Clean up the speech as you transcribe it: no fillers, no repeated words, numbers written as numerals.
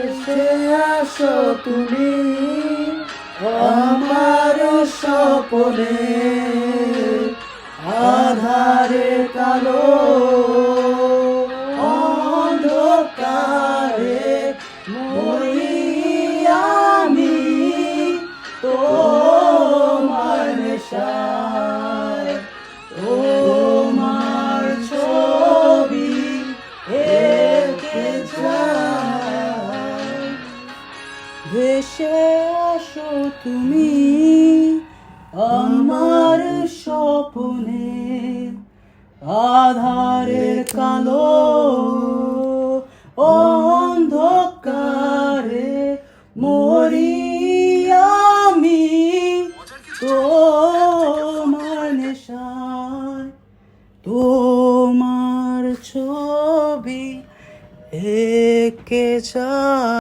এসে আসো তুমি আমার স্বপনে, আধারে কালো অন্ধকারে মরি আমি তোমার নেশায়, তোমার ছবি এঁকে যায়। ভেসে আসো তুমি আমার স্বপ্নে, আধারের কালো অন্ধকারে